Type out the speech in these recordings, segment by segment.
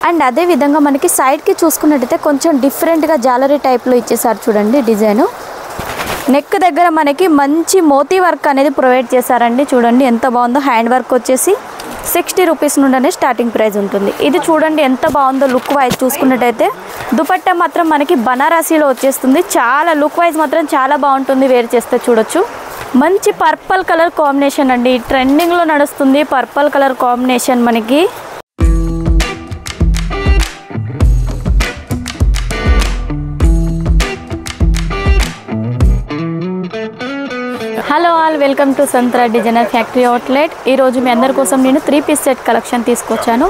And అదే విధంగా మనకి సైడ్కి చూసుకున్నట్టయితే కొంచెం డిఫరెంట్గా జాలరీ టైప్లో ఇచ్చేసారు చూడండి డిజైను. నెక్ దగ్గర మనకి మంచి మోతీ వర్క్ అనేది ప్రొవైడ్ చేశారండి. చూడండి ఎంత బాగుందో. హ్యాండ్ వర్క్ వచ్చేసి 60 రూపీస్ నుండి స్టార్టింగ్ ప్రైస్ ఉంటుంది. ఇది చూడండి ఎంత బాగుందో లుక్ వైజ్ చూసుకున్నట్టయితే. దుపట్టా మాత్రం మనకి బనారసీలో వచ్చేస్తుంది. చాలా లుక్ వైజ్ మాత్రం చాలా బాగుంటుంది వేర్ చేస్తే చూడొచ్చు. మంచి పర్పల్ కలర్ కాంబినేషన్ అండి, ట్రెండింగ్లో నడుస్తుంది పర్పల్ కలర్ కాంబినేషన్ మనకి. Hello all, welcome to Santra designer factory outlet. ఈరోజు మీ అందరి కోసం నేను 3 పీస్ సెట్ కలెక్షన్ తీసుకొచ్చాను.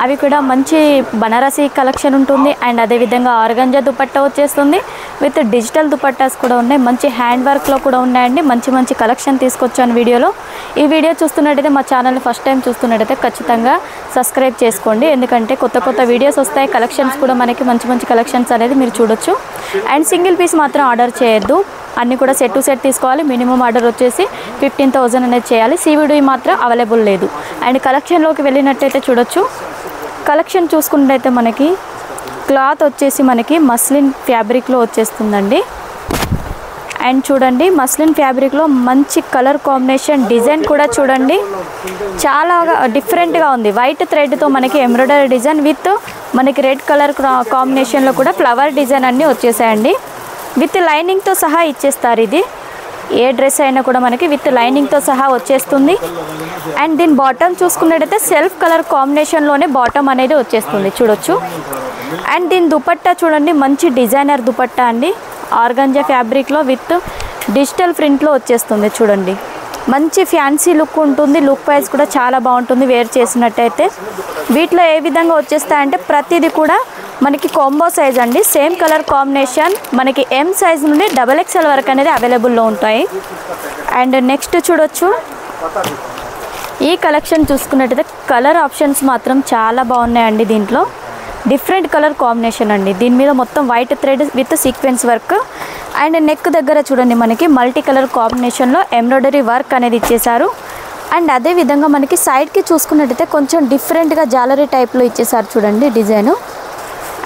అవి కూడా మంచి బనారసీ కలెక్షన్ ఉంటుంది. అండ్ అదేవిధంగా ఆర్గంజా దుపట్టా వచ్చేస్తుంది విత్ డిజిటల్ దుపట్టాస్ కూడా ఉన్నాయి. మంచి హ్యాండ్ వర్క్లో కూడా ఉన్నాయండి. మంచి కలెక్షన్ తీసుకొచ్చాను వీడియోలో. ఈ వీడియో చూస్తున్నట్టయితే మా ఛానల్ని ఫస్ట్ టైం చూస్తున్నట్టయితే ఖచ్చితంగా సబ్స్క్రైబ్ చేసుకోండి. ఎందుకంటే కొత్త వీడియోస్ వస్తాయి. కలెక్షన్స్ కూడా మనకి మంచి కలెక్షన్స్ అనేది మీరు చూడొచ్చు. అండ్ సింగిల్ పీస్ మాత్రం ఆర్డర్ చేయొద్దు, అన్నీ కూడా సెట్ టు సెట్ తీసుకోవాలి. మినిమం ఆర్డర్ వచ్చేసి 15,000 అనేది చేయాలి. CVD మాత్రం అవైలబుల్ లేదు. అండ్ కలెక్షన్లోకి వెళ్ళినట్టయితే చూడొచ్చు. కలెక్షన్ చూసుకున్నట్టయితే మనకి క్లాత్ వచ్చేసి మనకి మస్లిన్ ఫ్యాబ్రిక్లో వచ్చేస్తుందండి. అండ్ చూడండి మస్లిన్ ఫ్యాబ్రిక్లో మంచి కలర్ కాంబినేషన్, డిజైన్ కూడా చూడండి చాలా డిఫరెంట్గా ఉంది. వైట్ థ్రెడ్తో మనకి ఎంబ్రాయిడరీ డిజైన్ విత్ మనకి రెడ్ కలర్ కాంబినేషన్లో కూడా ఫ్లవర్ డిజైన్ అన్నీ వచ్చేసాయండి. విత్ లైనింగ్తో సహా ఇచ్చేస్తారు. ఇది ఏ డ్రెస్ అయినా కూడా మనకి విత్ లైనింగ్తో సహా వచ్చేస్తుంది. అండ్ దీని బాటమ్ చూసుకున్నట్టయితే సెల్ఫ్ కలర్ కాంబినేషన్లోనే బాటమ్ అనేది వచ్చేస్తుంది చూడొచ్చు. అండ్ దీని దుపట్టా చూడండి మంచి డిజైనర్ దుపట్టా అండి, ఆర్గంజా ఫ్యాబ్రిక్లో విత్ డిజిటల్ ప్రింట్లో వచ్చేస్తుంది చూడండి. మంచి ఫ్యాన్సీ లుక్ ఉంటుంది. లుక్ వైజ్ కూడా చాలా బాగుంటుంది వేర్ చేసినట్టయితే. వీటిలో ఏ విధంగా వచ్చేస్తాయంటే ప్రతిదీ కూడా మనకి కాంబో సైజ్ అండి. సేమ్ కలర్ కాంబినేషన్ మనకి M సైజ్ నుండి XXL వరకు అనేది అవైలబుల్లో ఉంటాయి. అండ్ నెక్స్ట్ చూడొచ్చు. ఈ కలెక్షన్ చూసుకున్నట్టయితే కలర్ ఆప్షన్స్ మాత్రం చాలా బాగున్నాయండి. దీంట్లో డిఫరెంట్ కలర్ కాంబినేషన్ అండి. దీని మీద మొత్తం white thread with sequence work. And neck దగ్గర చూడండి మనకి మల్టీ కలర్ కాంబినేషన్లో ఎంబ్రాయిడరీ వర్క్ అనేది ఇచ్చేసారు. అండ్ అదే విధంగా మనకి సైడ్కి చూసుకున్నట్టయితే కొంచెం డిఫరెంట్గా జాలరీ టైప్లో ఇచ్చేసారు చూడండి డిజైను.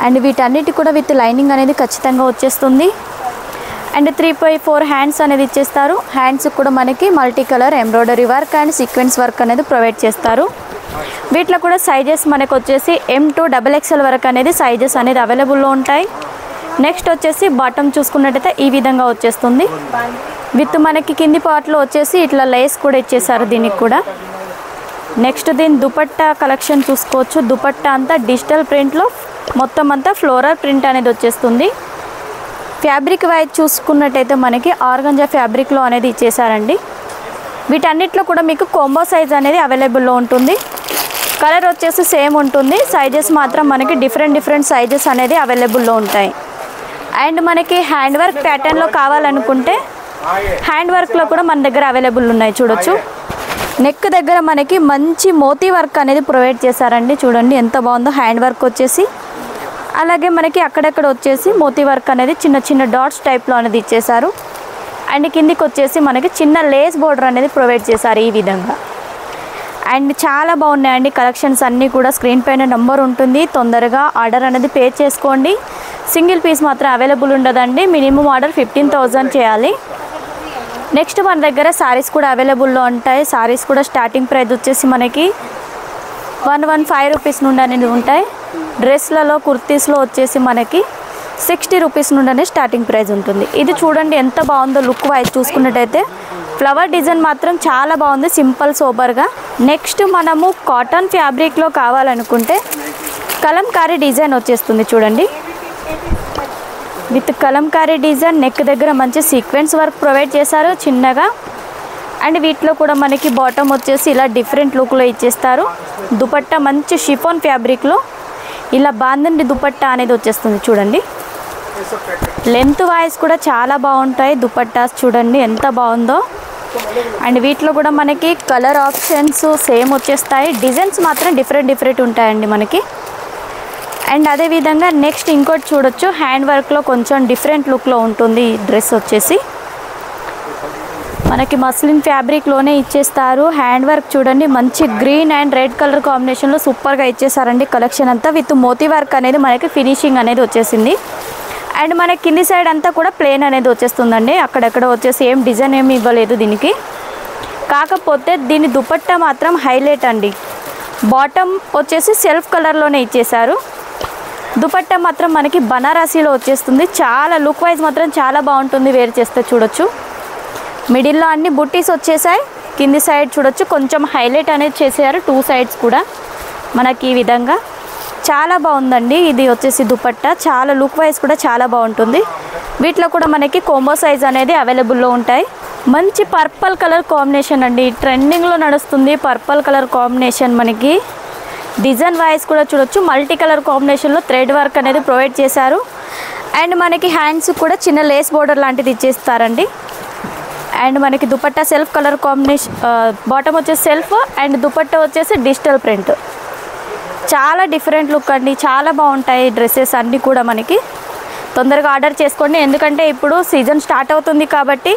అండ్ వీటన్నిటి కూడా విత్ లైనింగ్ అనేది ఖచ్చితంగా వచ్చేస్తుంది. అండ్ 3/4 హ్యాండ్స్ అనేది ఇచ్చేస్తారు. హ్యాండ్స్ కూడా మనకి multi colour embroidery work and sequence work అనేది ప్రొవైడ్ చేస్తారు. వీటిలో కూడా సైజెస్ మనకు వచ్చేసి M to XXL వరకు అనేది సైజెస్ అనేది అవైలబుల్లో ఉంటాయి. నెక్స్ట్ వచ్చేసి బాటమ్ చూసుకున్నట్టయితే ఈ విధంగా వచ్చేస్తుంది. విత్ మనకి కింది పార్ట్లో వచ్చేసి ఇట్లా లేస్ కూడా ఇచ్చేసారు దీనికి కూడా. నెక్స్ట్ దీని దుపట్టా కలెక్షన్ చూసుకోవచ్చు. దుపట్టా అంతా డిజిటల్ ప్రింట్లో మొత్తం అంతా ఫ్లోరల్ ప్రింట్ అనేది వచ్చేస్తుంది. ఫ్యాబ్రిక్ వైజ్ చూసుకున్నట్టయితే మనకి ఆర్గంజా ఫ్యాబ్రిక్లో అనేది ఇచ్చేసారండి. వీటన్నిటిలో కూడా మీకు కాంబో సైజ్ అనేది అవైలబుల్లో ఉంటుంది. కలర్ వచ్చేసి సేమ్ ఉంటుంది. సైజెస్ మాత్రం మనకి డిఫరెంట్ సైజెస్ అనేది అవైలబుల్లో ఉంటాయి. అండ్ మనకి హ్యాండ్ వర్క్ ప్యాటర్న్లో కావాలనుకుంటే హ్యాండ్ వర్క్లో కూడా మన దగ్గర అవైలబుల్ ఉన్నాయి చూడొచ్చు. నెక్ దగ్గర మనకి మంచి మోతీ వర్క్ అనేది ప్రొవైడ్ చేశారండి. చూడండి ఎంత బాగుందో. హ్యాండ్ వర్క్ వచ్చేసి అలాగే మనకి అక్కడక్కడ వచ్చేసి మోతీ వర్క్ అనేది చిన్న డాట్స్ టైప్లో అనేది ఇచ్చేసారు. అండ్ కిందికి వచ్చేసి మనకి చిన్న లేస్ బోర్డర్ అనేది ప్రొవైడ్ చేశారు ఈ విధంగా. అండ్ చాలా బాగున్నాయండి కలెక్షన్స్ అన్నీ కూడా. స్క్రీన్ పైన నెంబర్ ఉంటుంది, తొందరగా ఆర్డర్ అనేది పే చేసుకోండి. సింగిల్ పీస్ మాత్రం అవైలబుల్ ఉండదండి. మినిమం ఆర్డర్ 15,000 చేయాలి. నెక్స్ట్ మన దగ్గర సారీస్ కూడా అవైలబుల్లో ఉంటాయి. సారీస్ కూడా స్టార్టింగ్ ప్రైస్ వచ్చేసి మనకి 115 రూపీస్ నుండి అనేది ఉంటాయి. డ్రెస్లలో కుర్తీస్లో వచ్చేసి మనకి 60 రూపీస్ నుండి స్టార్టింగ్ ప్రైస్ ఉంటుంది. ఇది చూడండి ఎంత బాగుందో లుక్ వైజ్ చూసుకున్నట్టయితే. ఫ్లవర్ డిజైన్ మాత్రం చాలా బాగుంది, సింపుల్ సోబర్గా. నెక్స్ట్ మనము కాటన్ ఫ్యాబ్రిక్లో కావాలనుకుంటే కలంకారీ డిజైన్ వచ్చేస్తుంది చూడండి. విత్ కలంకారీ డిజైన్ నెక్ దగ్గర మంచి సీక్వెన్స్ వర్క్ ప్రొవైడ్ చేశారు చిన్నగా. అండ్ వీటిలో కూడా మనకి బాటమ్ వచ్చేసి ఇలా డిఫరెంట్ లుక్లో ఇచ్చేస్తారు. దుపట్టా మంచి షిఫాన్ ఫ్యాబ్రిక్లో ఇలా బాందండి దుపట్టా అనేది వచ్చేస్తుంది చూడండి. లెంత్ వైజ్ కూడా చాలా బాగుంటాయి దుపట్టాస్. చూడండి ఎంత బాగుందో. అండ్ వీటిలో కూడా మనకి కలర్ ఆప్షన్స్ సేమ్ వచ్చేస్తాయి. డిజైన్స్ మాత్రం డిఫరెంట్ ఉంటాయండి మనకి. అండ్ అదేవిధంగా నెక్స్ట్ ఇంకోటి చూడొచ్చు. హ్యాండ్ వర్క్లో కొంచెం డిఫరెంట్ లుక్లో ఉంటుంది ఈ డ్రెస్ వచ్చేసి. మనకి మస్లిన్ ఫ్యాబ్రిక్లోనే ఇచ్చేస్తారు. హ్యాండ్ వర్క్ చూడండి, మంచి గ్రీన్ అండ్ రెడ్ కలర్ కాంబినేషన్లో సూపర్గా ఇచ్చేసారండి. కలెక్షన్ అంతా విత్ మోతీ వర్క్ అనేది మనకి ఫినిషింగ్ అనేది వచ్చేసింది. అండ్ మన కింది సైడ్ అంతా కూడా ప్లేన్ అనేది వచ్చేస్తుందండి. అక్కడెక్కడ వచ్చేసి ఏం డిజైన్ ఏమి ఇవ్వలేదు దీనికి. కాకపోతే దీని దుపట్టా మాత్రం హైలైట్ అండి. బాటమ్ వచ్చేసి సెల్ఫ్ కలర్లోనే ఇచ్చేసారు. దుపట్టా మాత్రం మనకి బనారసీలో వచ్చేస్తుంది. చాలా లుక్ వైజ్ మాత్రం చాలా బాగుంటుంది, వేర్ చేస్తే చూడొచ్చు. మిడిల్లో అన్ని బుట్టీస్ వచ్చేసాయి. కింది సైడ్ చూడొచ్చు కొంచెం హైలైట్ అనేది చేశారు, 2 సైడ్స్ కూడా మనకి ఈ విధంగా. చాలా బాగుందండి. ఇది వచ్చేసి దుపట్టా చాలా లుక్ వైజ్ కూడా చాలా బాగుంటుంది. వీటిలో కూడా మనకి కోంబో సైజ్ అనేది అవైలబుల్లో ఉంటాయి. మంచి పర్పుల్ కలర్ కాంబినేషన్ అండి, ట్రెండింగ్లో నడుస్తుంది పర్పుల్ కలర్ కాంబినేషన్. మనకి డిజైన్ వైజ్ కూడా చూడొచ్చు, మల్టీ కలర్ కాంబినేషన్లో థ్రెడ్ వర్క్ అనేది ప్రొవైడ్ చేశారు. అండ్ మనకి హ్యాండ్స్ కూడా చిన్న లేస్ బోర్డర్ లాంటిది ఇచ్చేస్తారండి. అండ్ మనకి dupatta self colour combination, bottom వచ్చేసి సెల్ఫ్ అండ్ దుపట్టా వచ్చేసి డిజిటల్ ప్రింట్. చాలా డిఫరెంట్ లుక్ అండి, చాలా బాగుంటాయి డ్రెస్సెస్ అన్నీ కూడా. మనకి తొందరగా ఆర్డర్ చేసుకోండి, ఎందుకంటే ఇప్పుడు సీజన్ స్టార్ట్ అవుతుంది కాబట్టి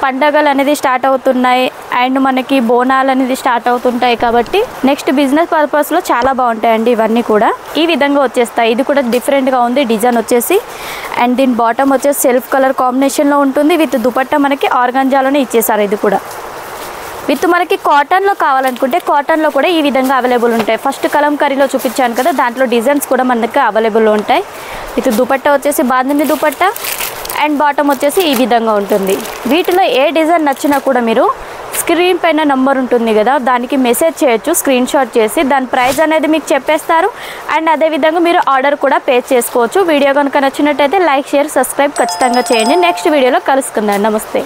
పండగలు అనేది స్టార్ట్ అవుతున్నాయి అండ్ మనకి బోనాలు అనేది స్టార్ట్ అవుతుంటాయి కాబట్టి నెక్స్ట్ బిజినెస్ పర్పస్లో చాలా బాగుంటాయండి ఇవన్నీ కూడా. ఈ విధంగా వచ్చేస్తాయి. ఇది కూడా డిఫరెంట్గా ఉంది డిజైన్ వచ్చేసి. అండ్ దీని బాటమ్ వచ్చేసి సెల్ఫ్ కలర్ కాంబినేషన్లో ఉంటుంది. విత్ దుపట్టా మనకి ఆర్గాంజాలోనే ఇచ్చేసారు. ఇది కూడా విత్ మనకి కాటన్లో కావాలనుకుంటే కాటన్లో కూడా ఈ విధంగా అవైలబుల్ ఉంటాయి. ఫస్ట్ కలంకారీలో చూపించాను కదా, దాంట్లో డిజైన్స్ కూడా మన దగ్గర అవైలబుల్ ఉంటాయి. విత్ దుపట్టా వచ్చేసి బాందిని దుపట్టా అండ్ బాటమ్ వచ్చేసి ఈ విధంగా ఉంటుంది. వీటిలో ఏ డిజైన్ నచ్చినా కూడా మీరు స్క్రీన్ పైన నెంబర్ ఉంటుంది కదా, దానికి మెసేజ్ చేయొచ్చు స్క్రీన్ షాట్ చేసి. దాని ప్రైస్ అనేది మీకు చెప్పేస్తారు. అండ్ అదేవిధంగా మీరు ఆర్డర్ కూడా పే చేసుకోవచ్చు. వీడియో కనుక నచ్చినట్టయితే లైక్, షేర్, సబ్స్క్రైబ్ ఖచ్చితంగా చేయండి. నెక్స్ట్ వీడియోలో కలుసుకుందాం. నమస్తే.